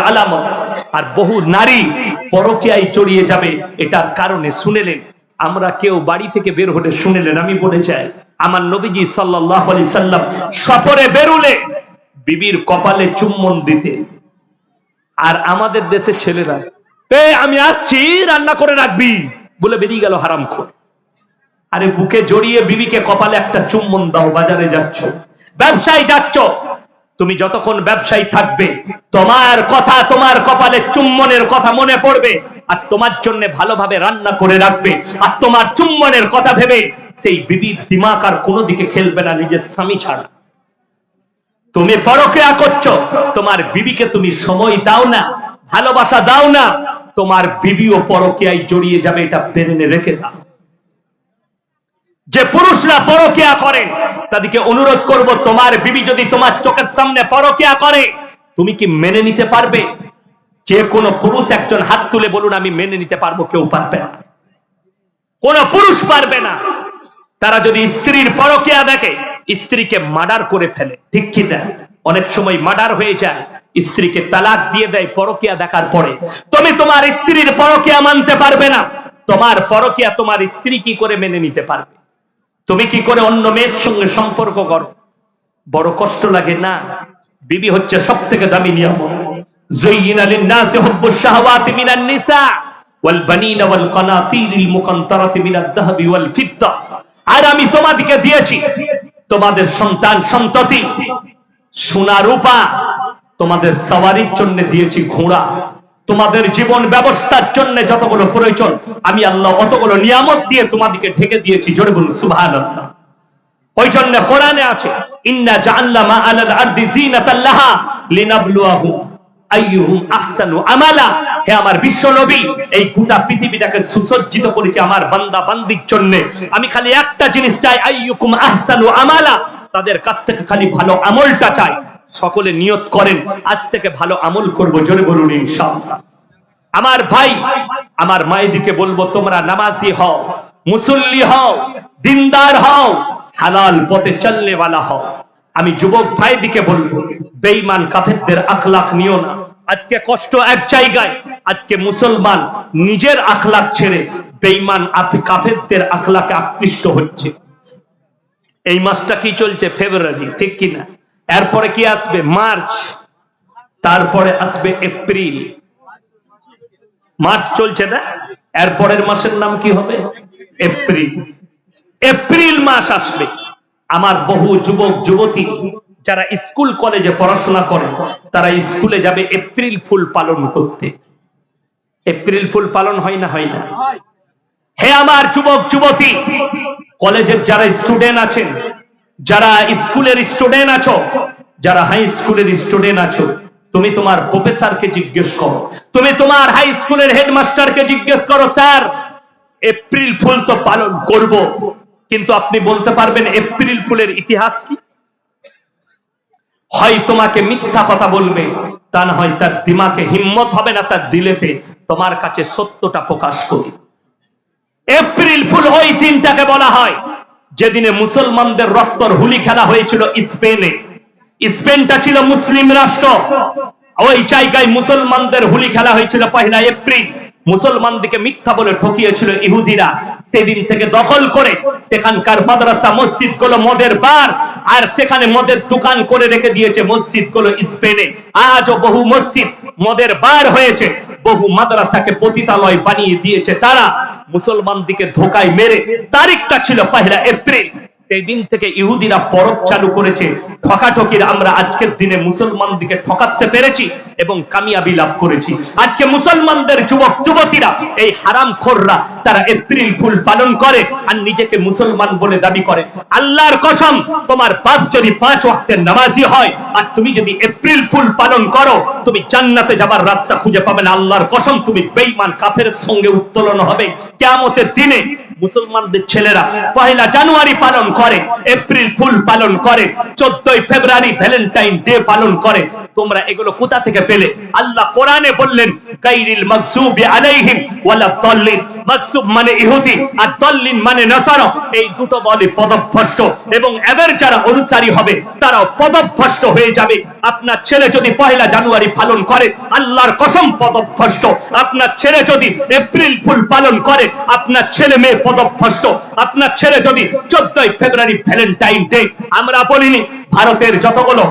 আলামত। আর বহু নারী পরকীয়ায় জড়িয়ে যাবে এটার কারণে। শুনেলেন, আমরা কেউ বাড়ি থেকে বের হলে শুনেলেন, আমি বলে যাই, আমার নবীজি সাল্লাল্লাহু আলাইহি সাল্লাম সফরে বেরুলে বিবির কপালে চুম্বন দিতে। আর আমাদের দেশে ছেলেরা, আমি আসছি রান্না করে রাখবি বলে বেরিয়ে গেল হারামখোর। আরে বুকে জড়িয়ে বিবিকে কপালে একটা চুম্বন দাও। বাজারে যাচ্ছ, ব্যবসায় যাচ্ছ, তুমি যতক্ষণ ব্যবসায়ী থাকবে তোমার কথা, তোমার কপালে চুম্বনের কথা মনে পড়বে, আর তোমার জন্য ভালোভাবে রান্না করে রাখবে, আর তোমার চুম্বনের কথা ভেবে সেই বিবির দিমাগ আর কোনো দিকে খেলবে না নিজের স্বামী ছাড়া। তুমি পরকীয়া করছো, তোমার বিবিকে তুমি সময় দাও না, ভালোবাসা দাও না, তোমার বিবিও পরকীয়ায় জড়িয়ে যাবে, এটা বেরেনে রেখে দাও। যে পুরুষরা পরকীয়া করে তাদেরকে অনুরোধ করব, তোমার বিবি যদি তোমার চোখের সামনে পরকীয়া করে তুমি কি মেনে নিতে পারবে? যে কোনো পুরুষ একজন হাত তুলে বলুন, আমি মেনে নিতে পারবো। কেউ পারবে না, কোন পুরুষ পারবে না। তারা যদি স্ত্রীর পরকীয়া দেখে স্ত্রীকে মার্ডার করে ফেলে, ঠিক কি না? অনেক সময় মার্ডার হয়ে যায়, স্ত্রীকে তালাক দিয়ে দেয় পরকীয়া দেখার পরে। তুমি তোমার স্ত্রীর পরকীয়া মানতে পারবে না, তোমার পরকীয়া তোমার স্ত্রী কি করে মেনে নিতে পারবে? তুমি কি করে অন্য মেয়ের সঙ্গে সম্পর্ক করো? বড় কষ্ট লাগে না? বিবি হচ্ছে সব থেকে দামি নিয়ামত। যুয়িনা লিন-নাসি হুব্বুশ শাহাওয়াতি মিনান নিসা ওয়াল বানিনা ওয়াল কানাতিরিল মুকান্তারাতি মিনাদ যাহাবি ওয়াল ফিদ্দা। আর আমি তোমাদেরকে দিয়েছি তোমাদের সন্তান সন্ততি, সোনা রূপা, তোমাদের সওয়ারির জন্য দিয়েছি ঘোড়া, তোমাদের জীবন ব্যবস্থার জন্য যতগুলো প্রয়োজন আমি আল্লাহ অতগুলো নিয়ামত দিয়ে তোমাদেরকে ঢেকে দিয়েছি। জোরে বলুন সুবহানাল্লাহ। ওই জন্য কোরআনে আছে, ইন্না জাআলনা মা আলাল আরদি যিনাতাল লাহা লিনাবলুয়াহুম আইয়ুহুম আহসানু আমালা। হে আমার বিশ্ব নবী, এই গোটা পৃথিবীটাকে সুসজ্জিত করেছি আমার বান্দা বান্দির জন্য। আমি খালি একটা জিনিস চাই, আইয়ুকুম আহসানু আমালা, তাদের কাছ থেকে খালি ভালো আমলটা চাই। সকলে নিয়ত করেন, আজ থেকে ভালো আমল করব। জোরে বলুন ইনশাআল্লাহ। আমার ভাই, আমার মায়েদিকে বলবো, তোমরা নামাজি হও, মুসল্লি হও, দিনদার হও, হালাল পথে চলনে ওয়ালা হও। আমি যুবক ভাইদিকে বলবো, বেঈমান কাফেরদের আখলাক নিও না। আজকে কষ্ট এক জায়গায়, আজকে মুসলমান নিজের আখলাক ছেড়ে বেঈমান কাফেরদের আখলাকে আকৃষ্ট হচ্ছে। এই মাসটা কি চলছে? ফেব্রুয়ারি, ঠিক কিনা? এরপরে কি আসবে? মার্চ, তারপরে আসবে এপ্রিল। মার্চ চলছে না, এরপরের মাসের নাম কি হবে? এপ্রিল। এপ্রিল মাস আসবে, আমার বহু যুবক যুবতী যারা স্কুল কলেজে পড়াশোনা করে তারা স্কুলে যাবে এপ্রিল ফুল পালন করতে। এপ্রিল ফুল পালন হয় না? হয় না? হে আমার যুবক যুবতী, কলেজের যারা স্টুডেন্ট আছেন, যারা স্কুলের স্টুডেন্ট আছো, যারা হাই স্কুলের স্টুডেন্ট আছো, তুমি তোমার প্রফেসরকে জিজ্ঞেস করো, তুমি তোমার হাই স্কুলের হেডমাস্টারকে জিজ্ঞেস করো, স্যার এপ্রিল ফুল তো পালন করব, কিন্তু আপনি বলতে পারবেন এপ্রিল ফুলের ইতিহাস কি? হয় তোমাকে মিথ্যা কথা বলবে, তা না হয় তার দিমাগে হিম্মত হবে না তার দিলেতে তোমার কাছে সত্যটা প্রকাশ করি। এপ্রিল ফুল ওই দিনটাকে বলা হয় যেদিনে মুসলমানদের রক্তর হুলি খেলা হয়েছিল স্পেনে। স্পেনটা ছিল মুসলিম রাষ্ট্র, ওই জায়গায় মুসলমানদের হুলি খেলা হয়েছিল 1 এপ্রিল। মুসলমানদেরকে মিথ্যা বলে ঠকিয়েছিল ইহুদিরা। সেদিন থেকে দখল করে সেখানকার মাদ্রাসা মসজিদ গুলো মদের বার, আর সেখানে মদের দোকান করে রেখে দিয়েছে মসজিদ গুলো স্পেনে। আজও বহু মসজিদ মদের বার হয়েছে, বহু মাদ্রাসাকে পতিতালয় বানিয়ে দিয়েছে তারা, মুসলমানদেরকে ধোকায় মেরে। তারিখটা ছিল 1 এপ্রিল। সেই দিন থেকে ইহুদিরা পরব চালু করেছে। ঠকাঠকির আমরা আজকের দিনে মুসলমানদেরকে ঠকাতে পেরেছি এবং কামিয়াবি লাভ করেছি। আজকে মুসলমানদের যুবক যুবতীরা, এই হারামখোররা, তারা এপ্রিল ফুল পালন করে আর নিজেকে মুসলমান বলে দাবি করে। আল্লাহর কসম, তোমার বাপ যদি 5 ওয়াক্তের নামাজি হয় আর তুমি যদি এপ্রিল ফুল পালন করো, তুমি জান্নাতে যাবার রাস্তা খুঁজে পাবে না। আল্লাহর কসম, তুমি বেঈমান কাফেরের সঙ্গে উত্তোলন হবে কিয়ামতের দিনে। মুসলমানদের ছেলেরা 1 জানুয়ারি পালন করে, এপ্রিল ফুল পালন করে, 14 ফেব্রুয়ারি ভ্যালেন্টাইন ডে পালন করে। তোমরা এগুলো কোথা থেকে পেলে? আল্লাহ কোরআনে বললেন, গায়রিল মাগযুবি আলাইহিম ওয়ালা দাল্লিন। মাগযুব মানে ইহুদি আর দাল্লিন মানে নাসারা। এই দুটো দলই পদভ্রষ্ট এবং এদের যারা অনুসারী হবে তারাও পদভ্রষ্ট হয়ে যাবে। আপনার ছেলে যদি পহেলা জানুয়ারি পালন করে, আল্লাহর কসম পদভ্রষ্ট। আপনার ছেলে যদি এপ্রিল ফুল পালন করে, আপনার ছেলে মেয়ে পদভ্রষ্ট। আপনার ছেলে যদি 14 ফেব্রুয়ারি ভ্যালেন্টাইন ডে, আমরা বলিনি, ভারতের যতগুলো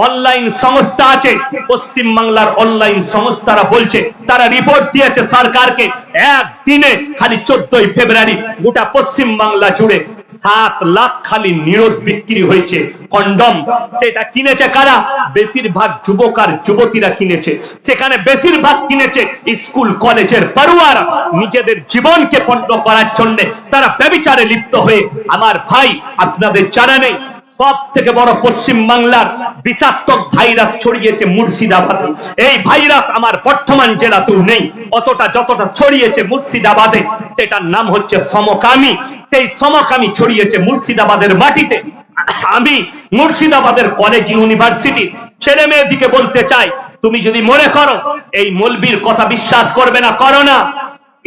অনলাইন সংস্থা আছে, পশ্চিম বাংলার অনলাইন সংস্থারা বলছে, তারা রিপোর্ট দিয়েছে সরকারকে, একদিনে খালি 14 ফেব্রুয়ারি গোটা পশ্চিম বাংলা জুড়ে 7 লাখ খালি নিরোধ বিক্রি হয়েছে কন্ডম। সেটা কিনেছে কারা? বেশিরভাগ যুবক আর যুবতীরা কিনেছে। সেখানে বেশিরভাগ কিনেছে স্কুল কলেজের পড়ুয়ারা, নিজেদের জীবনকে পণ্য করার জন্য তারা ব্যভিচারে লিপ্ত হয়ে। আমার ভাই, আপনাদের জানা নেই, সব থেকে বড় পশ্চিম বাংলার বিষাক্ত ভাইরাস ছড়িয়েছে মুর্শিদাবাদে। এই ভাইরাস আমার বর্ধমান জেলাতেও নেই অতটা যতটা ছড়িয়েছে মুর্শিদাবাদে। সেটার নাম হচ্ছে সমকামী। সেই সমকামী ছড়িয়েছে মুর্শিদাবাদের মাটিতে। আমি মুর্শিদাবাদের কলেজ ইউনিভার্সিটি ছেলে মেয়েদিকে বলতে চাই, তুমি যদি মনে করো এই মৌলবীর কথা বিশ্বাস করবে না, করো না।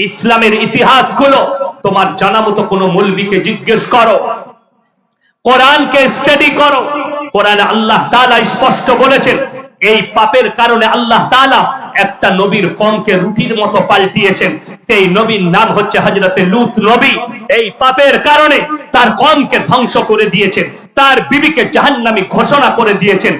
ইসলামের ইতিহাস গুলো তোমার জানা মতো কোন মৌলবীকে জিজ্ঞেস করো, কোরআনকে স্টাডি করো। কোরআনে আল্লাহ তাআলা স্পষ্ট বলেছেন, এই পাপের কারণে আল্লাহ তাআলা একটা নবীর কওমকে রুটির মতো পাল্টিয়েছেন। সেই নবীর নাম হচ্ছে হযরতে লূত নবী। এই পাপের কারণে তার কওমকে ধ্বংস করে দিয়েছেন, তার বিবিকে জাহান্নামী ঘোষণা করে দিয়েছেন।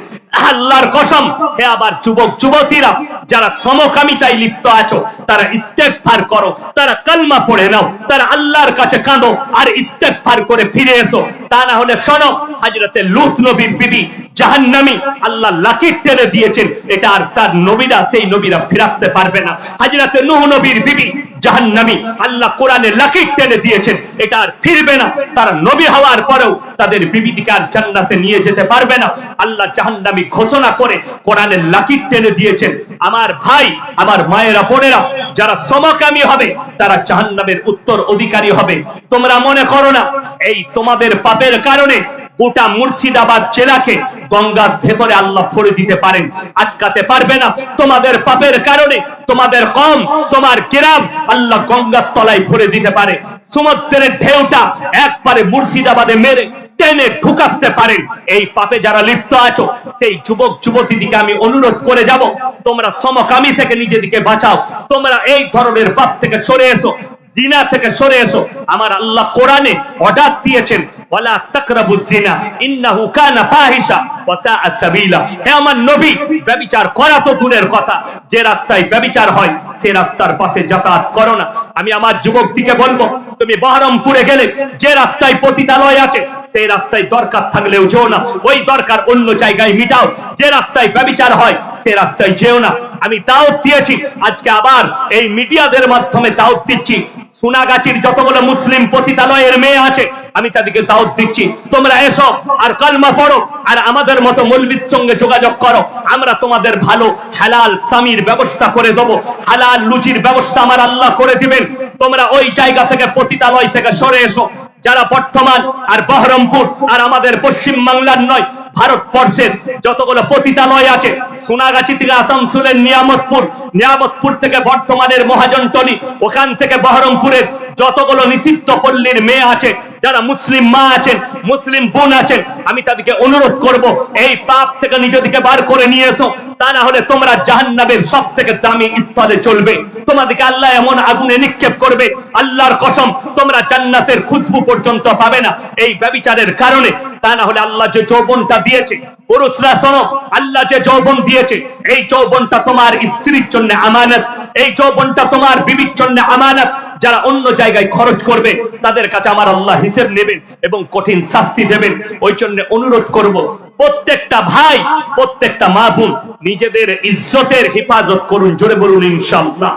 আল্লাহর কসম, হে আবার যুবক যুবতীরা যারা সমকামিতায় লিপ্ত আছো, তারা ইস্তেগফার করো, তারা কালমা পড়ে নাও, তারা আল্লাহর কাছে কাঁদো আর ইস্তেগফার করে ফিরে এসো। তা না হলে শোনো, হযরতে লূত নবীর বিবি জাহান্নামী, আল্লাহ লাকির টেনে দিয়েছেন, এটা আর তার নবীরা সেই নবীরা ফিরাতে পারবে না। হযরতে নূহ নবীর বিবি জাহান্নামী, আল্লাহ কোরআনে লাকির টেনে দিয়েছেন, এটা আর ফিরবে না। তারা নবী হওয়ার পরেও তাদের বিবিদিকে আর জান্নাতে নিয়ে যেতে পারবে না। আল্লাহ জাহান্নামী ঘোষণা করে কোরআনে লাকির টেনে দিয়েছেন। আমার ভাই, আমার মায়েরা বোনেরা, যারা সমকামী হবে তারা জাহান্নামের উত্তর অধিকারী হবে। তোমরা মনে করো না এই তোমাদের পাপের কারণে গোটা মুর্শিদাবাদ জেলাকে গঙ্গার ভেতরে আল্লাহ ভরে দিতে পারেন, আটকাতে পারবে না। তোমাদের পাপের কারণে তোমাদের কওম, তোমার গ্রাম আল্লাহ গঙ্গার তলায় ভরে দিতে পারে। সমুদ্রের ঢেউটা একবারে মুর্শিদাবাদে মেরে টেনে ঢুকাতে পারেন। এই পাপে যারা লিপ্ত আছো সেই যুবক যুবতীদিকে আমি অনুরোধ করে যাব, তোমরা সমকামী থেকে নিজেদিকে বাঁচাও। তোমরা এই ধরনের পাপ থেকে সরে এসো, জিনা থেকে সরে এসো। আমার আল্লাহ কোরআনে অর্ডার দিয়েছেন, ওয়ালা তাকরাবুজ জিনা ইন্নাহু কানা ফাহিশা ওয়া সাআ সাবিলা। হে আমার নবী, ব্যভিচার করা তো দূরের কথা, যে রাস্তায় ব্যভিচার হয় সে রাস্তার পাশে যাতায়াত করো না। আমি আমার যুবকদিকে বলবো, তুমি বহরমপুরে গেলে যে রাস্তায় পতিতালয় আছে সেই রাস্তায় দরকার থাকলেও যেও না, ওই দরকার অন্য জায়গায় মিটাও। যে রাস্তায় ব্যভিচার হয় সে রাস্তায় যেও না। আমি দাওয়াত দিয়েছি, আজকে আবার এই মিডিয়াদের মাধ্যমে দাওয়াত দিচ্ছি, সোনাগাছির যতগুলো মুসলিম পতিতালয়ের মেয়ে আছে আমি তাদেরকে দাওয়াত দিচ্ছি, তোমরা এসো আর কালমা পড়ো আর আমাদের মতো মৌলবীর সঙ্গে যোগাযোগ করো। আমরা তোমাদের ভালো হালাল স্বামীর ব্যবস্থা করে দেবো, হালাল লুচির ব্যবস্থা আমার আল্লাহ করে দিবেন। তোমরা ওই জায়গা থেকে পতিতালয় থেকে সরে এসো। যারা বর্তমান আর বহরমপুর আর আমাদের পশ্চিম বাংলার নয়, ভারতবর্ষের যতগুলো পতিতালয় আছে, সোনাগাছি থেকে আসানসোলের নিয়ামতপুর, নিয়ামতপুর থেকে বর্তমানের মহাজনটলি, ওখান থেকে বহরমপুরের যতগুলো নিষিদ্ধ পল্লীর মেয়ে আছে, যারা মুসলিম মা আছেন, মুসলিম বোন আছেন, আমি তাদেরকে অনুরোধ করব, এই পাপ থেকে নিজেদেরকে বার করে নিয়ে এসো। তা না হলে তোমরা জাহান্নামের সব থেকে দামি স্থলে চলবে। তোমাদেরকে আল্লাহ এমন আগুনে নিক্ষেপ করবে, আল্লাহর কসম, তোমরা জান্নাতের খুশবু পর্যন্ত পাবে না এই ব্যভিচারের কারণে। তা না হলে আল্লাহ যে যৌবনটা দিয়েছে, পুরুষরা শোনো, আল্লাহ যে যৌবন দিয়েছে এই যৌবনটা তোমার স্ত্রীর জন্য আমানত, এই যৌবনটা তোমার বিবির জন্য আমানত। যারা অন্য জায়গায় খরচ করবে তাদের কাছে আমার আল্লাহ হিসেব নেবেন এবং কঠিন শাস্তি দেবেন। ওই জন্য অনুরোধ করব, প্রত্যেকটা ভাই, প্রত্যেকটা মা বোন নিজেদের ইজ্জতের হেফাজত করুন। জোরে বলুন ইনশাআল্লাহ।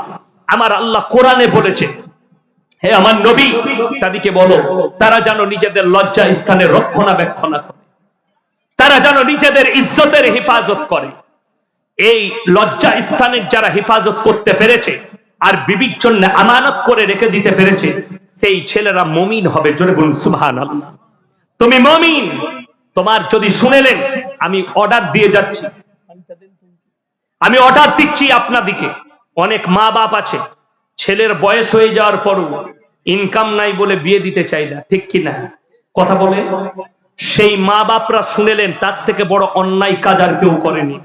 আমার আল্লাহ কোরআনে বলেছে, হে আমার নবী, তাদেরকে বলো তারা যেন নিজেদের লজ্জা স্থানের রক্ষণাবেক্ষণ করে, তারা যেন নিজেদের ইজ্জতের হেফাজত করে। এই লজ্জা স্থানের যারা হেফাজত করতে পেরেছে আর বিবির জন্য আমানত করে রেখে দিতে পেরেছে, সেই ছেলেরা মুমিন হবে। জোরে বলুন সুবহানাল্লাহ। তুমি মুমিন। তোমার যদি শুনেলেন, আমি অর্ডার দিয়ে যাচ্ছি, আমি অর্ডার দিচ্ছি আপনাদিকে, অনেক মা বাপ আছে ছেলের বয়স হয়ে যাওয়ার পরও ইনকাম নাই বলে বিয়ে দিতে চাই না, ঠিক কিনা কথা বলে? সেই মা বাপরা শুনেলেন তার থেকে বড় অন্যায় কাজ আর কেউ করেনি।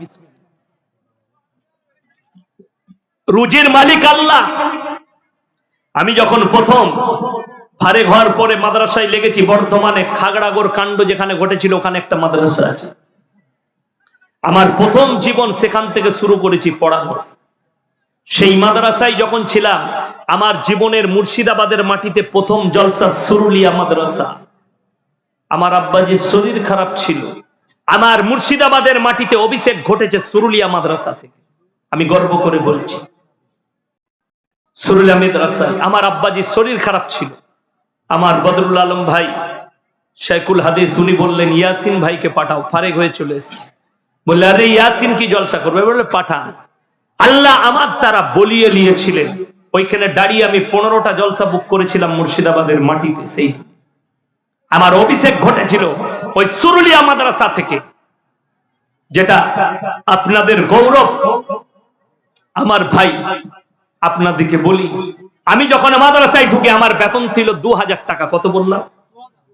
রুজির মালিক আল্লাহ। আমি যখন প্রথম ফারেক হওয়ার পরে মাদ্রাসায় লেগেছি, বর্ধমানে খাগড়াগড় কাণ্ড যেখানে ঘটেছিল ওখানে একটা মাদ্রাসা আছে। আমার প্রথম জীবন সেখান থেকে শুরু করেছি পড়ানো। সেই মাদ্রাসায় যখন ছিলাম, আমার জীবনের মুর্শিদাবাদের মাটিতে প্রথম জলসা সুরুলিয়া মাদ্রাসা। আমার আব্বাজির শরীর খারাপ ছিল, আমার মুর্শিদাবাদের মাটিতে অভিষেক ঘটেছে সুরুলিয়া মাদ্রাসা থেকে। আমি গর্ব করে বলছি, সুরুলিয়া মাদ্রাসায় আমার আব্বাজির শরীর খারাপ ছিল। আমার বদরুল আলম ভাই শেখুল হাদিস উনি বললেন ইয়াসিন ভাইকে পাঠাও, ফারেক হয়ে চলে এসেছে। বললে আরে ইয়াসিন কি জলসা করবে? বললে পাঠান। আল্লাহ আমার তারা বলিয়ে নিয়েছিলেন, ওইখানে দাঁড়িয়ে আমি 15টা জলসা বুক করেছিলাম মুর্শিদাবাদের মাটিতে। সেই আমার অভিষেক ঘটেছিল ওই সুরুলিয়া মাদ্রাসা থেকে, যেটা আপনাদের গৌরব। আমার ভাই আপনাদেরকে বলি, আমি যখন মাদ্রাসায় ঢুকে আমার বেতন ছিল 2000 টাকা। কত বললাম?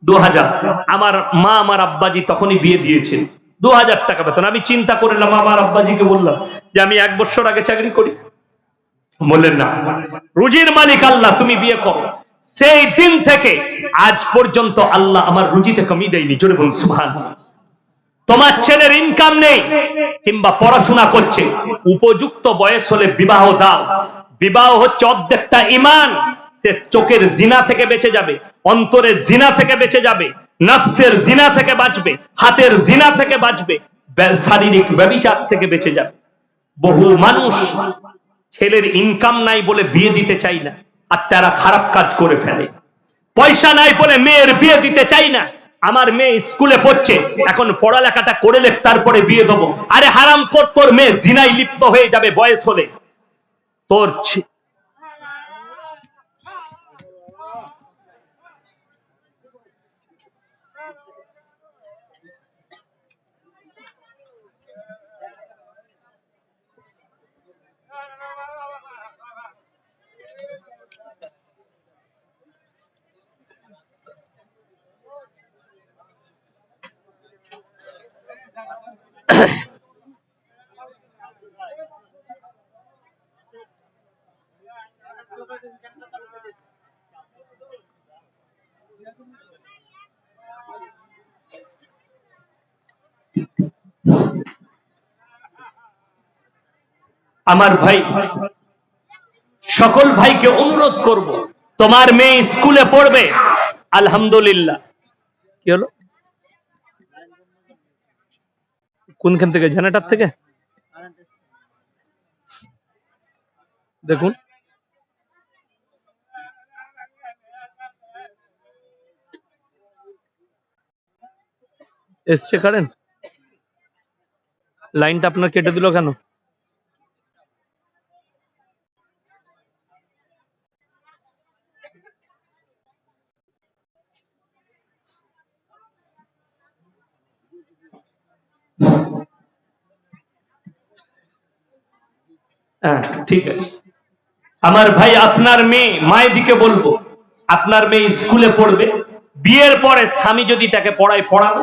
2000। আমার মা আমার আব্বাজি তখনই বিয়ে দিয়েছেন, 2000 টাকা বেতন। আমি চিন্তা করলাম, আমার আব্বাজিকে বললাম যে আমি 1 বছর আগে চাকরি করি। বললেন না, রুজির মালিক আল্লাহ, তুমি বিয়ে করো। সেই দিন থেকে আজ পর্যন্ত আল্লাহ আমার রুজিতে কমি দেয়নি। জোরে বলুন সুবহানাল্লাহ। তোমার ছেলের ইনকাম নেই কিংবা পড়াশোনা করছে, উপযুক্ত বয়স হলে বিবাহ দাও। বিবাহ হচ্ছে অর্ধেকটা ঈমান। সে চোখের জিনা থেকে বেঁচে যাবে, অন্তরের জিনা থেকে বেঁচে যাবে, নফসের জিনা থেকে বাঁচবে, হাতের জিনা থেকে বাঁচবে, শারীরিক ব্যভিচার থেকে বেঁচে যাবে। বহু মানুষ ছেলের ইনকাম নাই বলে বিয়ে দিতে চাই না, আর তারা খারাপ কাজ করে ফেলে। পয়সা নাই বলে মেয়ের বিয়ে দিতে চাই না। আমার মেয়ে স্কুলে পড়ছে, এখন পড়ালেখাটা করে লে তারপরে বিয়ে দেবো। আরে হারাম কর, তোর মেয়ে জিনায় লিপ্ত হয়ে যাবে বয়স হলে। তোর আমার ভাই, সকল ভাইকে অনুরোধ করব, তোমার মেয়ে স্কুলে পড়বে, আলহামদুলিল্লাহ। কি হলো? কোনখান থেকে? জেনারেটর থেকে? দেখুন, এসছে কারেন্ট। লাইনটা আপনার কেটে দিল কেন? হ্যাঁ ঠিক আছে। আমার ভাই, আপনার মেয়ে, মায়ের দিকে বলবো, আপনার মেয়ে স্কুলে পড়বে, বিয়ের পরে স্বামী যদি তাকে পড়ায় পড়াবে।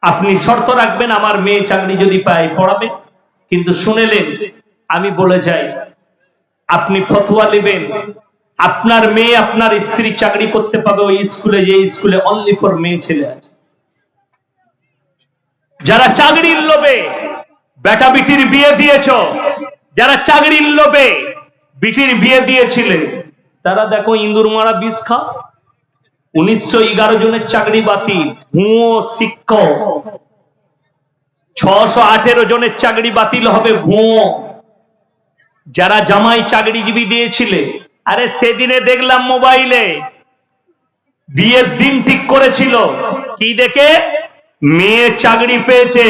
আপনি শর্ত রাখবেন আমার মেয়ে চাকরি যদি পায় পড়াবে। কিন্তু শুনেলেন, আমি বলে যাই, আপনি ফতোয়া নেবেন, আপনার মেয়ে আপনার স্ত্রী চাকরি করতে পাবে ওই স্কুলে, যে স্কুলে অনলি ফর মেয়ে ছেলে আছে। যারা চাকরির লোভে বেটা বিটির বিয়ে দিয়েছ, যারা চাকরির লোভে বিটির বিয়ে দিয়েছিলে, তারা দেখো ইন্দুর মারা বিষ খাও। 1911 জনের চাকরি বাতিল, ভুয়ো শিক্ষক। 618 জনের চাকরি বাতিল হবে ভুয়ো। যারা জামাই চাকরিজীবী দিয়েছিলে, আরে সেদিনে দেখলাম মোবাইলে বিয়ের দিন ঠিক করেছিল, কি দেখে? মেয়ে চাকরি পেয়েছে,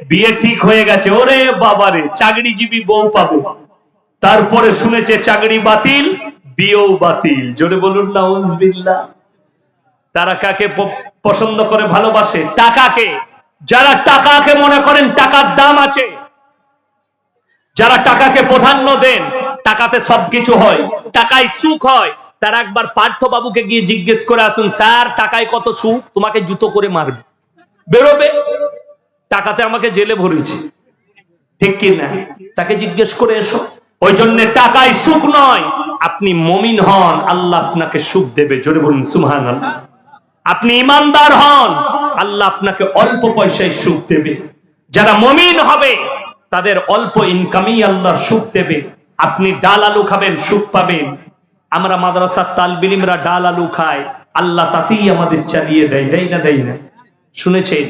বিয়ে ঠিক হয়ে গেছে। ওরে বাবারে, চাকরিজীবী বউ পাবে। তারপরে শুনেছে চাকরি বাতিল, বিয়েও বাতিল। জোরে বলুন নাউজুবিল্লাহ। তারা কাকে পছন্দ করে, ভালোবাসে? টাকাকে। যারা টাকাকে মনে করেন টাকার দাম আছে, যারা টাকাকে প্রাধান্য দেন, টাকাতে সবকিছু হয়, টাকায় সুখ হয়। তার একবার পার্থ বাবুকে গিয়ে জিজ্ঞেস করে আসুন, স্যার টাকায় কত সুখ? তোমাকে জুতো করে মারবে, বেরোবে। টাকাতে আমাকে জেলে ভরেছে, ঠিক কি না? তাকে জিজ্ঞেস করে এসো। ওই জন্য টাকায় সুখ নয়, আপনি মুমিন হন, আল্লাহ আপনাকে সুখ দেবে। জোরে বলুন সুবহানাল্লাহ। আপনি ইমানদার হন, আল্লাহ আপনাকে অল্প পয়সায় সুখ দেবে। যারা মুমিন হবে তাদের অল্প ইনকামই আল্লাহ সুখ দেবে। আপনি ডাল আলু খাবেন, সুখ পাবেন। আমরা মাদ্রাসার তালবিল ইলমরা ডাল আলু খাই, আল্লাহ তাতেই আমাদের চালিয়ে দেয়, দেয় না? দেয় না? শুনেছেন?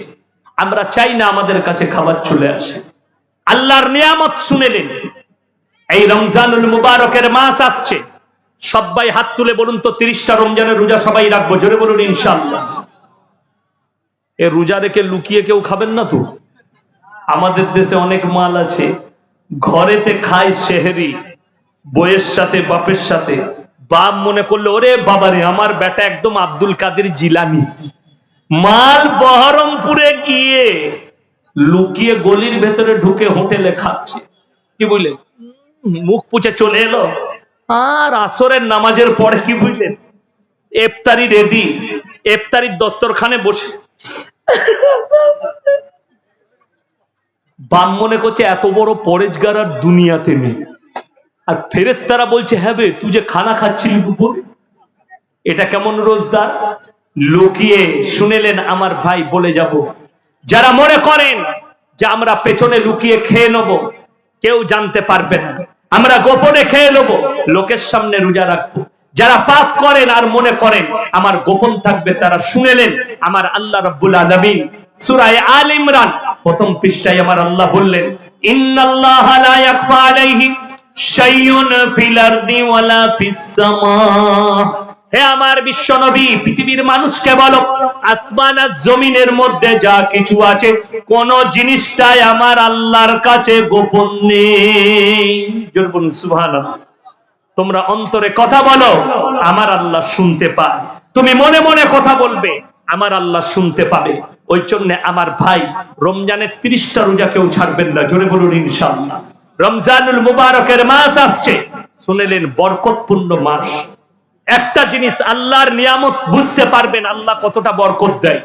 আমরা চাই না আমাদের কাছে খাবার চলে আসে। আল্লাহর নিয়ামত শুনেলেন। এই রমজানুল মুবারকের মাস আসছে, সবাই হাত তুলে বলুন তো 30টা রমজানের রোজা সবাই রাখবো। জোরে বলুন ইনশাআল্লাহ। এ রোজা রেখে লুকিয়ে কেউ খাবেন না তো? আমাদের দেশে অনেক মাল আছে, ঘরেতে খায় সেহরি, বইয়ের সাথে বাপের সাথে। বাপ মনে করলে ওরে বাবারে আমার বেটা একদম আব্দুল কাদের জিলানি, মাল বহরমপুরে গিয়ে লুকিয়ে গলির ভেতরে ঢুকে হোটেলে খাচ্ছে। কি বুঝলেন? মুখ পুছে চলে এলো, আর আসরের নামাজের পরে কি বুঝলেন, ইফতারি রেডি, ইফতারির দস্তরখানে বসে বাম মনে করছে এত বড় পরেজগার আর দুনিয়াতে নেই। আর ফেরেশতারা বলছে, হ্যাঁ বে তুই যে খানা খাচ্ছিলি দুপুরে, এটা কেমন রোজদার? লুকিয়ে শুনেলেন আমার ভাই, বলে যাব, যারা মনে করেন যে আমরা পেছনে লুকিয়ে খেয়ে নেব, কেউ জানতে পারবে না, আমরা গোপনে খেয়ে নেব, লোকের সামনে রোজা রাখবো। যারা পাপ করেন আর মনে করেন আমার গোপন থাকবে, তারা শুনেলেন আমার আল্লাহ রাব্বুল আলামিন সূরা আলে ইমরান প্রথম পৃষ্ঠায় আমার আল্লাহ বললেন, ইন্নাল্লাহা লা ইয়াখফা আলাইহি শাইউন ফিল আরদি ওয়ালা ফিস সামা। হে আমার বিশ্ব নবী, পৃথিবীর মানুষকে বলো, আসমান আর জমিনের মধ্যে যা কিছু আছে কোন জিনিসটাই আমার আল্লাহর কাছে গোপন নেই। জোরে বলুন সুবহানাল্লাহ। তোমরা অন্তরে কথা বলো, আমার আল্লাহ শুনতে পায়। তুমি মনে মনে কথা বলবে, আমার আল্লাহ শুনতে পাবে। ওই জন্য আমার ভাই, রমজানের 30টা রোজা কেউ ছাড়বেন না। জোরে বলুন ইনশাআল্লাহ। রমজানুল মুবারকের মাস আসছে, শুনেলেন বরকতপূর্ণ মাস। একটা জিনিস আল্লাহর নিয়ামত বুঝতে পারবেন আল্লাহ কতটা বরকত দেয়।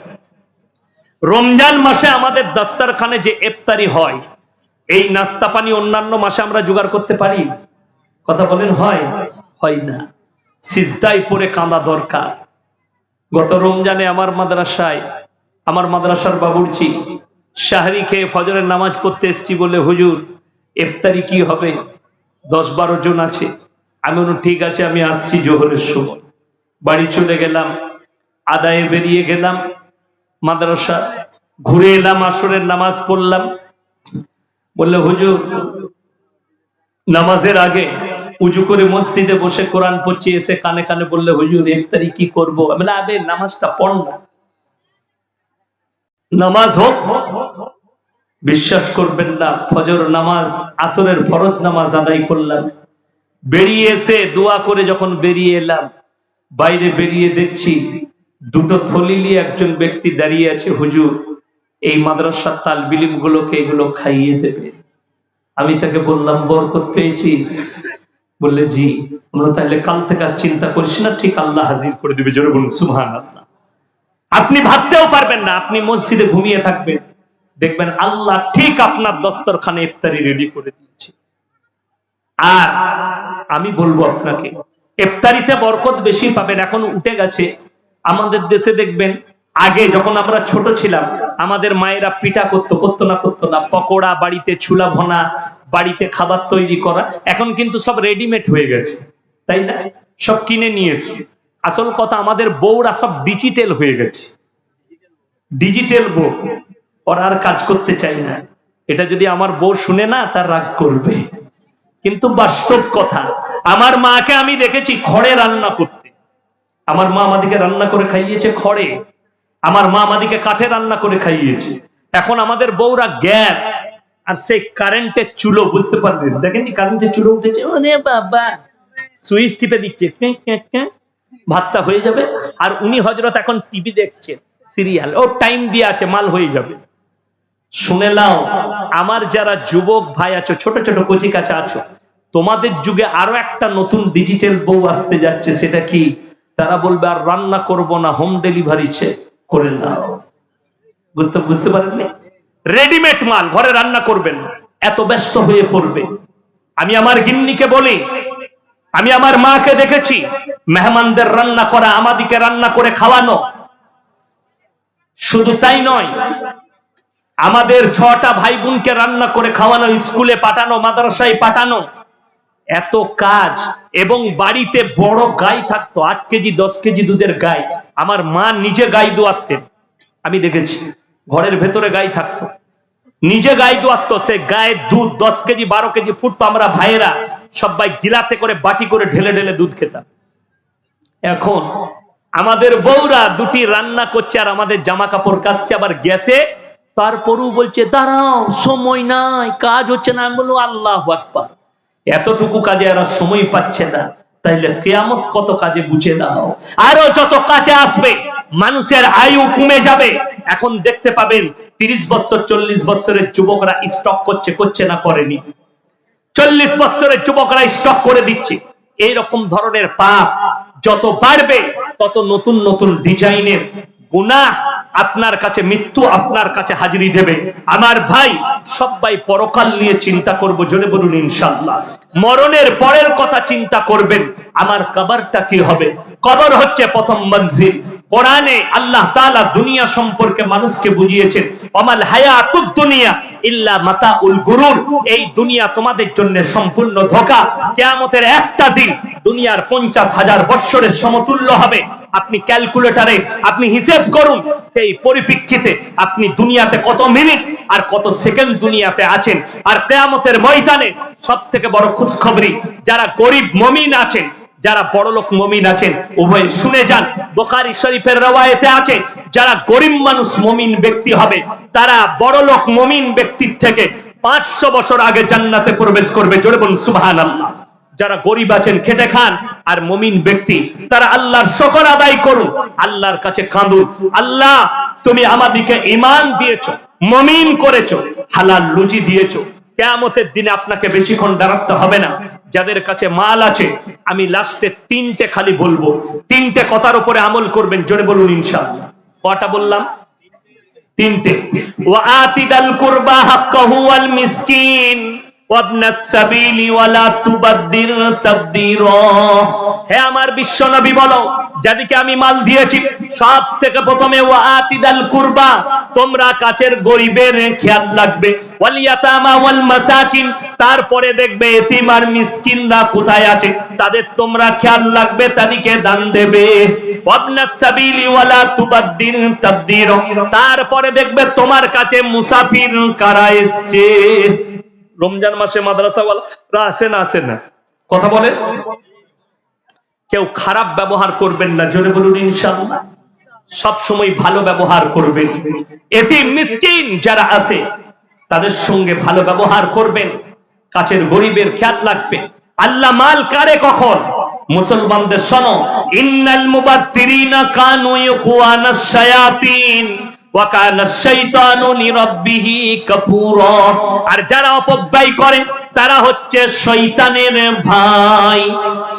রমজান মাসে আমাদের দস্তরখানে যে ইফতারি হয়, এই নাস্তা পানি অন্যান্য মাসে আমরা জোগাড় করতে পারি? কথা বলেন, হয়? হয় না। সিজদায় পড়ে কাঁদা দরকার। গত রমজানে আমার মাদ্রাসার বাবুর্চি শাহরি খেয়ে ফজরের নামাজ পড়তে এসেছি বলে, হুজুর ইফতারি কি হবে, 10-12 জন আছে। আমি বললাম ঠিক আছে, আমি আসছি জোহরের সময়। বাড়ি চলে গেলাম, আদায়ে বেরিয়ে গেলাম, মাদ্রাসা ঘুরে এলাম, আসরের নামাজ পড়লাম। বললে হুজুর নামাজের আগে উজু করে মসজিদে বসে কোরআন পড়ছি, এসে কানে কানে বললে হুজুর ইফতারি কি করবো? আমি বললাম আবে নামাজটা পড় না, নামাজ হোক। বিশ্বাস করবেন না, ফজর নামাজ, আসরের ফরজ নামাজ আদায় করলাম, বেরিয়ে এসে দোয়া করে যখন বেরিয়ে এলাম, বাইরে বেরিয়ে দেখছি 2টো থলি নিয়ে একজন ব্যক্তি দাঁড়িয়ে আছে, হুজুর এই মাদ্রাসার তালবিল ইলম গুলোকে এগুলো খাইয়ে দেবে। আমি তাকে বললাম বরকত পেয়েছিস? বললে জি। আমরা তাহলে কাল থেকে আর চিন্তা করিস না, ঠিক আল্লাহ হাজির করে দিবে। জোরে বলুন সুবহানাল্লাহ। আপনি ভাবতেও পারবেন না, আপনি মসজিদে ঘুমিয়ে থাকবেন, দেখবেন আল্লাহ ঠিক আপনার দস্তরখানে ইফতারি রেডি করে দিয়েছে। আর আমি বলবো আপনাকে, ইফতারিতে বরকত বেশি পাবেন। এখন উঠে গেছে আমাদের দেশে, দেখবেন আগে যখন আমরা ছোট ছিলাম আমাদের মায়েরা পিঠা করতো না, পকোড়া বাড়িতে, ছুলা ভনা বাড়িতে, খাবার তৈরি করা। এখন কিন্তু সব রেডিমেড হয়ে গেছে, তাই না? সব কিনে নিয়ে এসে, আসল কথা আমাদের বউরা সব ডিজিটাল হয়ে গেছে, ডিজিটাল বউ, ওরা আর কাজ করতে চাই না। এটা যদি আমার বউ শুনে না, তার রাগ করবে, কিন্তু বাস্তব কথা। আমার মাকে আমি দেখেছি খড়ে রান্না করতে। আমার মা আমাদেরকে রান্না করে খাইয়েছে খড়ে, আমার মা আমাদেরকে কাঠে রান্না করে খাইয়েছে। এখন আমাদের বউরা গ্যাস আর সেই কারেন্টের চুলো, বুঝতে পারলেন? দেখেননি কারেন্টের চুলো উঠেছে, ওরে বাবা, সুইচ টিপে দিচ্ছে, ভাতটা হয়ে যাবে। আর উনি হযরত এখন টিভি দেখছেন, সিরিয়াল, ও টাইম দিয়ে আছে, মাল হয়ে যাবে। শুনে নাও, আমার যারা যুবক ভাই আছো, ছোট ছোট কচি কাঁচা আছো, তোমাদের যুগে আরো একটা নতুন ডিজিটাল বউ আসতে যাচ্ছে, সেটা কি? তারা বলবে আর রান্না করব না, হোম ডেলিভারি করে নাও। বুঝতে পারেননি? রেডিমেড মাল, ঘরে রান্না করবেন, এত ব্যস্ত হয়ে পড়বে। আমি আমার গিন্নিকে বলি, আমি আমার মাকে দেখেছি মেহমানদের রান্না করা, আমাদিকে রান্না করে খাওয়ানো। শুধু তাই নয়, আমাদের 6টা ভাই বোনকে রান্না করে খাওয়ানো, স্কুলে পাঠানো, মাদ্রাসায় পাঠানো, এত কাজ। এবং বাড়িতে বড় গাই থাকতো, 8 কেজি 10 কেজি দুধের গাই। আমার মা নিজে গাই দোয়াতেন, আমি দেখেছি। ঘরের ভেতরে গাই থাকতো, নিজে গাই দোয়াতো। সে গায়ের দুধ 10 কেজি 12 কেজি ফুটতো। আমরা ভাইয়েরা সবাই গিলাসে করে বাটি করে ঢেলে ঢেলে দুধ খেতাম। এখন আমাদের বউরা দুটি রান্না করছে আর আমাদের জামা কাপড় কাচছে আবার গ্যাসে, তারপরও বলছে দাঁড়াও সময় নাই, কাজ হচ্ছে না। আমি বলবো আল্লাহু আকবার, এতটুকু কাজে এরা সময় পাচ্ছে না, তাইলে কিয়ামত কত কাজে বুঝে নাও। আরো যত কাজে আসবে, মানুষের আয়ু কমে যাবে। এখন দেখতে পাবেন 30 বছর 40 বছরের যুবকরা স্টক করছে না করেনি? 40 বছরের যুবকরা স্টক করে দিচ্ছে। এইরকম ধরনের পাপ যত বাড়বে, তত নতুন নতুন ডিজাইনের গুনাহ আপনার কাছে, মৃত্যু আপনার কাছে হাজিরি দেবে। আমার ভাই, সবাই পরকাল নিয়ে চিন্তা করব, জোরে বলুন ইনশাআল্লাহ। মরণের পরের কথা চিন্তা করবেন, আমার কবরটা কি হবে। কবর হচ্ছে প্রথম মঞ্জিল। কোরআনে আল্লাহ তাআলা দুনিয়া সম্পর্কে মানুষকে বুঝিয়েছেন, ওয়ামাল হায়াতুদ দুনিয়া ইল্লা মাতাউল গুরুর। এই দুনিয়া তোমাদের জন্য সম্পূর্ণ ধোঁকা। কিয়ামতের একটা দিন দুনিয়ার 50,000 বৎসরের সমতুল্য হবে। আপনি ক্যালকুলেটরে আপনি হিসাব করুন, সেই পরিপ্রেক্ষিতে আপনি দুনিয়াতে কত মিনিট আর কত সেকেন্ড দুনিয়াতে আছেন। আর কিয়ামতের ময়দানে সবথেকে বড় খুশখবরি, যারা গরিব মুমিন আছেন, যারা বড়লোক মুমিন আছেন, উভয় শুনে যান। বুখারী শরীফের রওয়ায়েতে আছে, যারা গরিব মানুষ মুমিন ব্যক্তি হবে, তারা বড়লোক মুমিন ব্যক্তির থেকে 500 বছর আগে জান্নাতে প্রবেশ করবে। জোরে বলুন সুবহানাল্লাহ। যারা গরিব আছেন, খেটে খান, আর মুমিন ব্যক্তি, তারা আল্লাহর শুকর আদায় করুন, আল্লাহর কাছে কাঁদুন, আল্লাহ তুমি আমাদেরকে ঈমান দিয়েছো, মুমিন করেছো, হালাল রুজি দিয়েছো। কিয়ামতের দিনে আপনাকে বেশিক্ষণ দাঁড়াতে হবে না। যাদের কাছে মাল আছে, আমি লাস্টে 3টে খালি বলবো, 3টে কথার উপরে আমল করবেন। জোরে বলুন ইনশাআল্লাহ। কয়টা বললাম? 3টে। ওয়া আতিদাল কুরবা হাক্কাহু ওয়াল মিসকিন ওয়াবনাস সাবিলি ওয়ালা তুবাদদির তাবদীরা। হে আমার বিশ্ব নবী বলো, যাদেরকে আমি মাল দিয়েছি, সব থেকে প্রথমে ওয়া আতিদাল কুরবা, তোমরা কাছের গরিবের খেয়াল রাখবে। ওয়াল ইয়াতামা ওয়াল মাসাকিন, তারপরে দেখবে এতিম আর মিসকিনরা কোথায় আছে, তাদের তোমরা খেয়াল রাখবে, তাদেরকে দান দেবে। ওয়াবনাস সাবিলি ওয়ালা তুবাদদির তাবদীরা, তারপরে দেখবে তোমার কাছে মুসাফির কারা এসেছে। রমজান মাসে মাদ্রাসাওয়ালারা আসে না, কথা বলে। কেউ খারাপ ব্যবহার করবেন না, জোরে বলুন ইনশাআল্লাহ। সব সময় ভালো ব্যবহার করবেন। এতিম মিসকিন যারা আছে, তাদের সঙ্গে ভালো ব্যবহার করবেন, কাছের গরিবের খেয়াল রাখবেন। আল্লাহ মাল কারে কখন? মুসলমানদের শোনো, ইন্নাল মুবাত্তিরিনা কানু ইখওয়ানাশ শায়াতিন ওয়া কানা শাইতানু লিরাব্বিহি কাফুরা। আর যারা অপব্যয় করে, তারা হচ্ছে শয়তানের ভাই।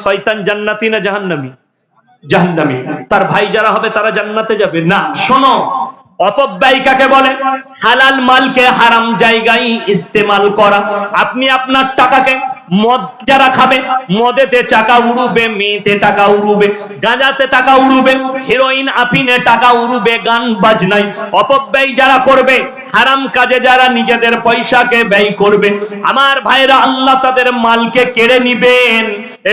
শয়তান জান্নাতি না জাহান্নামী? জাহান্নামী। তার ভাই যারা হবে, তারা জান্নাতে যাবে না। শোনো, অপব্যয় কাকে বলে? হালাল মালকে হারাম জায়গায় ইস্তেমাল করা। আপনি আপনার টাকাকে, মদ যারা খাবে, মদেতে টাকা উড়ুবে, মেয়েতে টাকা উড়ুবে, গাঁজাতে টাকা উড়ুবে, হেরোইন আফিনে টাকা উড়ুবে, গান বাজনায়। অপব্যয় যারা করবে, হারাম কাজে যারা নিজেদের পয়সাকে ব্যয় করবে, আমার ভাইরা, আল্লাহ তাদের মালকে কেড়ে নিবেন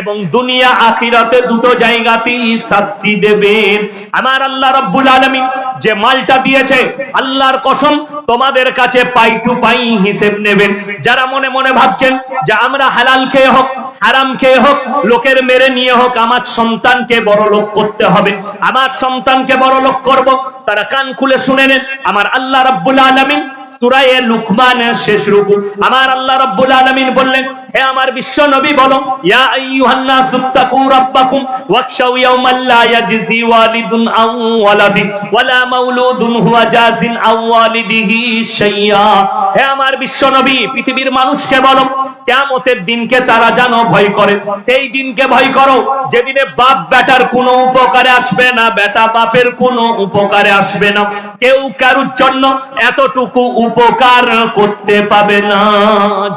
এবং দুনিয়া আখিরাতে দুটো জায়গাতেই শাস্তি দেবেন। আমার আল্লাহ রাব্বুল আলামিন যে মালটা দিয়েছে, আল্লাহর কসম তোমাদের কাছে পাই টু পাই হিসেব নেবেন। যারা মনে মনে ভাবছেন যে আমরা হালাল খেয়ে হোক, হারাম খেয়ে হোক, লোকের মেরে নিয়ে হোক, আমার সন্তানকে বড় লোক করতে হবে, আমার সন্তানকে বড় লোক করব, তারা কান খুলে শুনে নেন। আমার আল্লাহ রাব্বুল আলামিন সূরা লুকমানের শেষ রুকু, আমার আল্লাহ রাব্বুল আলামিন বললেন, হে আমার বিশ্ব নবী বলো, ইয়া আইয়ুহান নাসুত্তাকু রাব্বাকুম ওয়াখশাউ ইয়াওমান লা ইয়াজজি ওয়ালিদুন আন ওয়ালাদি ওয়ালা মাউলুদুন হুয়া জাযিন আন ওয়ালিদিহি শাইয়্যা। হে আমার বিশ্ব নবী, পৃথিবীর মানুষকে বলো, কিয়ামতের দিনকে তারা জানো ভয় করে। সেই দিনকে ভয় করো যেদিনে বাপ বেটার কোনো উপকারে আসবে না, বেটা বাপের কোনো উপকারে আসবে না, কেউ কারুর জন্য এতটুকু উপকার করতে পাবে না।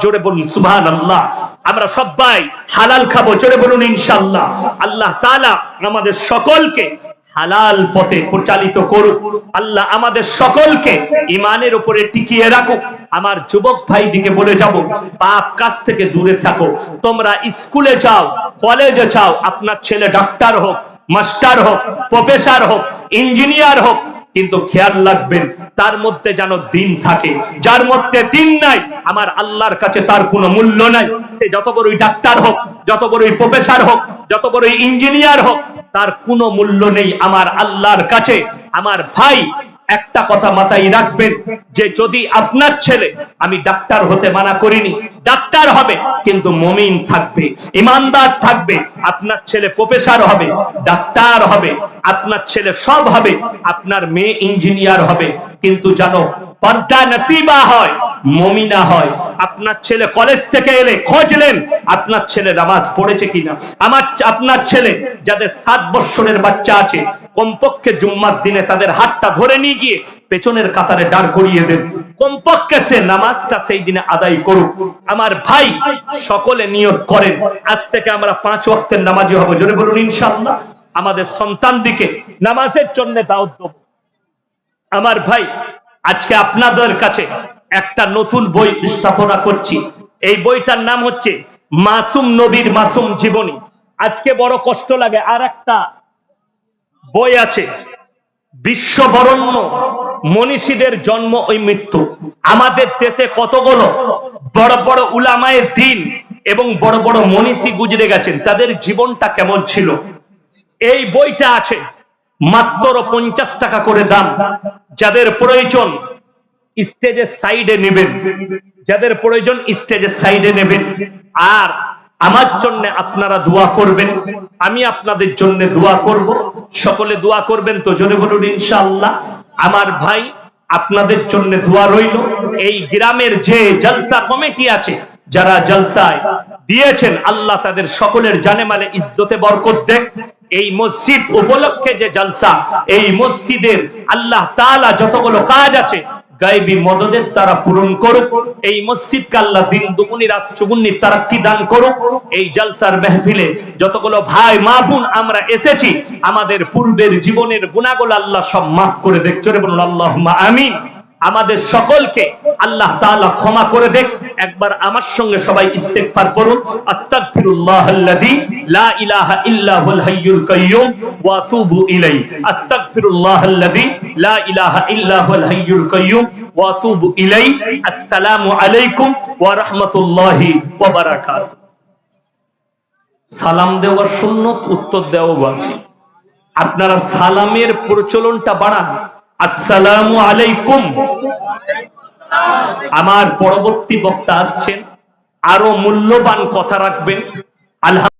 জোরে বলুন সুবহানাল্লাহ। আমরা সবাই হালাল খাবো, জোরে বলুন ইনশাআল্লাহ। আল্লাহ তাআলা আমাদের সকলকে হালাল পথে পরিচালিত করুক। আল্লাহ আমাদের সকলকে ঈমানের উপরে টিকিয়ে রাখুক। আমার যুবক ভাইদিকে বলে যাব, পাপ কাজ থেকে দূরে থাকো। তোমরা স্কুলে যাও, কলেজে যাও, আপনার ছেলে ডাক্তার হোক, মাস্টার হোক, প্রফেসর হোক, ইঞ্জিনিয়ার হোক, কিন্তু খেয়াল রাখবেন তার মধ্যে যেন দিন থাকে। যার মধ্যে দিন নাই, আমার আল্লাহর কাছে তার কোনো মূল্য নাই। সে যত বড়ই ডাক্তার হোক, যত বড়ই প্রফেসর হোক, যত বড়ই ইঞ্জিনিয়ার হোক, তার কোনো মূল্য নেই আমার আল্লাহর কাছে। আমার ভাই, একটা কথা মাথায় রাখবেন যে যদি আপনার ছেলে, আমি ডাক্তার হতে মানা করিনি, ডাক্তার হবে কিন্তু মুমিন থাকবে, ইমানদার থাকবে। আপনার ছেলে প্রফেসর হবে, ডাক্তার হবে, আপনার ছেলে সব হবে, আপনার মেয়ে ইঞ্জিনিয়ার হবে, কিন্তু জানো পর্দা নসিবা হয়, মুমিনা হয়। আপনার ছেলে কলেজ থেকে এলে খোঁজলেন আপনার ছেলে নামাজ পড়েছে কিনা। আপনার ছেলে যাদের 7 বছরের বাচ্চা আছে, কমপক্ষে জুম্মার দিনে তাদের হাতটা ধরে নিয়ে গিয়ে পেছনের কাতারে দাঁড় করিয়ে দেন, কমপক্ষে সে নামাজটা সেই দিনে আদায় করুক। আমার ভাই, সকলে নিয়ত করেন আজ থেকে আমরা 5 ওয়াক্তের নামাজি হব, জোরে বলুন ইনশাআল্লাহ। আমাদের সন্তান দিকে নামাজের জন্য দাওয়াত দেব। আমার ভাই, আজকে আপনাদের কাছে একটা নতুন বই স্থাপনা করছি। এই বইটার নাম হচ্ছে মাসুম নবীর মাসুম জীবনী। আজকে বড় কষ্ট লাগে, আর একটা বই আছে বিশ্ববরণ্য মনীষীদের জন্ম ও মৃত্যু। আমাদের দেশে কতগুলো বড় বড় উলামায়ে দ্বীন এবং বড় বড় মনীষী গুজরে গেছেন, তাদের জীবনটা কেমন ছিল। এই বইটা আছে, মাত্র 50 টাকা করে দাম। যাদের প্রয়োজন স্টেজের সাইডে নেবেন, যাদের প্রয়োজন স্টেজের সাইডে নেবেন। আর আমার জন্য আপনারা দোয়া করবেন, আমি আপনাদের জন্য দোয়া করব। সকলে দোয়া করবেন তো, জোরে বলুন ইনশাআল্লাহ। আমার ভাই, আপনাদের জন্য দোয়া রইল। এই গ্রামের যে জলসা কমিটি আছে, যারা জলসায় দিয়েছেন, আল্লাহ তাদের সকলের জানে মালে ইজ্জতে বরকত দেখ। এই মসজিদ উপলক্ষে যে জলসা, এই মসজিদের আল্লাহ তাআলা যতগুলো কাজ আছে গায়বী মদদের তারা পূরণ করুক। এই মসজিদকে আল্লাহ দিন দুগুনি রাত চৌগুনি তারাক্কি দান করুক। এই জলসার মেহফিলে যতগুলো ভাই মা বোন আমরা এসেছি, আমাদের পূর্বের জীবনের গুনাহগুলো আল্লাহ সব মাফ করে দেখ, জোরে বলুন আল্লাহুম্মা আমিন। আমাদের সকলকে আল্লাহ তাআলা ক্ষমা করে দেখ। একবার আমার সঙ্গে সবাই ইস্তেগফার করুন, আস্তাগফিরুল্লাহাল্লাযী লা ইলাহা ইল্লা হুল হাইয়ুল কাইয়্যুম ওয়া আতুবু ইলাইহি। আস্তাগফিরুল্লাহাল্লাযী লা ইলাহা ইল্লা হুল হাইয়ুল কাইয়্যুম ওয়া আতুবু ইলাইহি। আসসালামু আলাইকুম ওয়া রাহমাতুল্লাহি ওয়া বারাকাতুহু। সালাম দেওয়া সুন্নত, উত্তর দেওয়া ওয়াজিব। আপনারা সালামের প্রচলনটা বাড়ান। আসসালামু আলাইকুম। আমার পরবর্তী বক্তা আসছেন, আরো মূল্যবান কথা রাখবেন। আল্লাহ